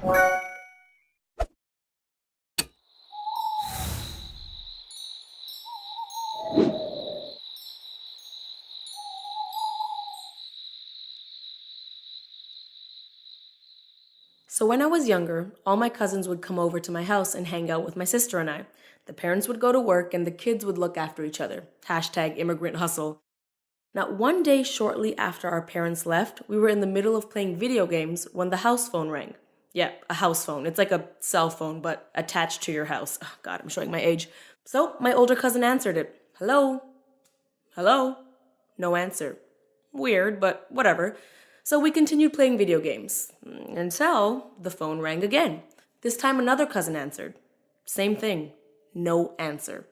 So when I was younger, all my cousins would come over to my house and hang out with my sister and I. The parents would go to work and the kids would look after each other. Hashtag immigrant hustle. Now, one day shortly after our parents left, we were in the middle of playing video games when the house phone rang. Yeah, a house phone. It's like a cell phone, but attached to your house. Oh, God, I'm showing my age. So my older cousin answered it. Hello? Hello? No answer. Weird, but whatever. So we continued playing video games until the phone rang again. This time another cousin answered. Same thing. No answer.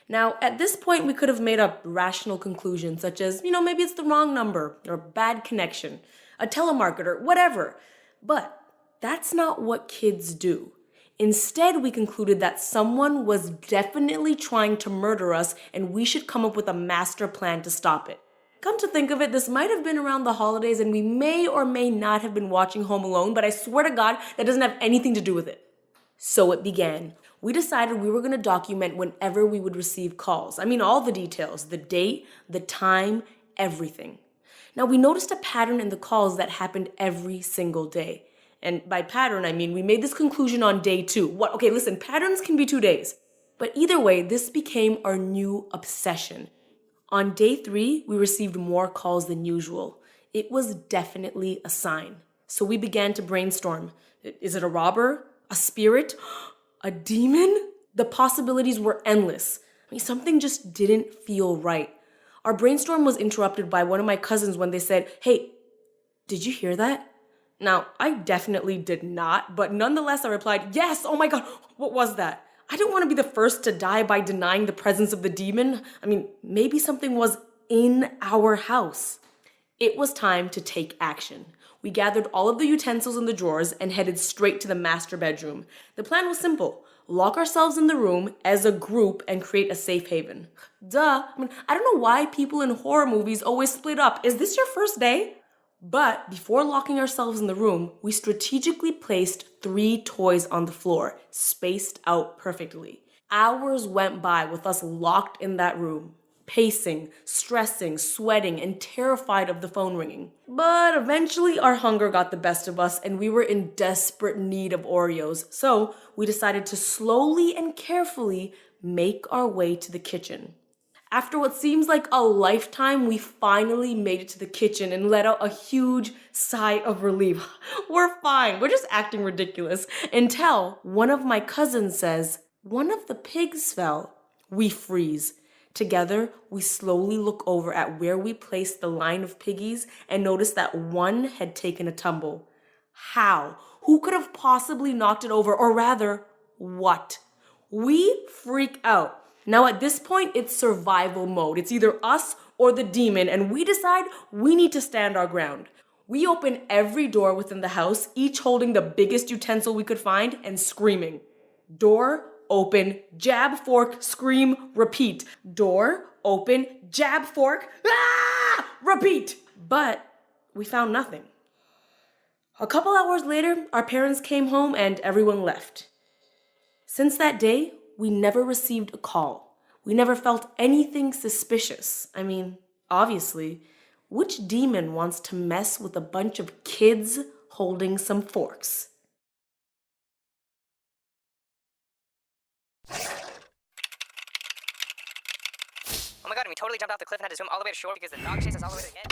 Now, at this point, we could have made a rational conclusion, such as, maybe it's the wrong number, or bad connection, a telemarketer, whatever. But that's not what kids do. Instead, we concluded that someone was definitely trying to murder us, and we should come up with a master plan to stop it. Come to think of it, this might have been around the holidays, and we may or may not have been watching Home Alone, but I swear to God, that doesn't have anything to do with it. So it began. We decided we were going to document whenever we would receive calls. I mean, all the details, the date, the time, everything. Now, we noticed a pattern in the calls that happened every single day. And by pattern, I mean, we made this conclusion on day 2. What? Okay, listen, patterns can be 2 days. But either way, this became our new obsession. On day 3, we received more calls than usual. It was definitely a sign. So we began to brainstorm. Is it a robber? A spirit? A demon? The possibilities were endless. I mean, something just didn't feel right. Our brainstorm was interrupted by one of my cousins when they said, "Hey, did you hear that?" Now, I definitely did not, but nonetheless I replied, "Yes, oh my God, what was that?" I didn't want to be the first to die by denying the presence of the demon. I mean, maybe something was in our house. It was time to take action. We gathered all of the utensils in the drawers and headed straight to the master bedroom. The plan was simple. Lock ourselves in the room as a group and create a safe haven. Duh. I don't know why people in horror movies always split up. Is this your first day? But before locking ourselves in the room, we strategically placed 3 toys on the floor, spaced out perfectly. Hours went by with us locked in that room, pacing, stressing, sweating, and terrified of the phone ringing. But eventually our hunger got the best of us and we were in desperate need of Oreos. So we decided to slowly and carefully make our way to the kitchen. After what seems like a lifetime, we finally made it to the kitchen and let out a huge sigh of relief. We're fine. We're just acting ridiculous. Until one of my cousins says, "One of the pigs fell." We freeze. Together, we slowly look over at where we placed the line of piggies and notice that one had taken a tumble. How? Who could have possibly knocked it over? Or rather, what? We freak out. Now at this point, it's survival mode. It's either us or the demon, and we decide we need to stand our ground. We open every door within the house, each holding the biggest utensil we could find and screaming. Door, open, jab, fork, scream, repeat. Door, open, jab, fork, repeat. But we found nothing. A couple hours later, our parents came home and everyone left. Since that day, we never received a call. We never felt anything suspicious. I mean, obviously, which demon wants to mess with a bunch of kids holding some forks? Oh my God, and we totally jumped off the cliff and had to swim all the way to shore because the dog chased us all the way to the end.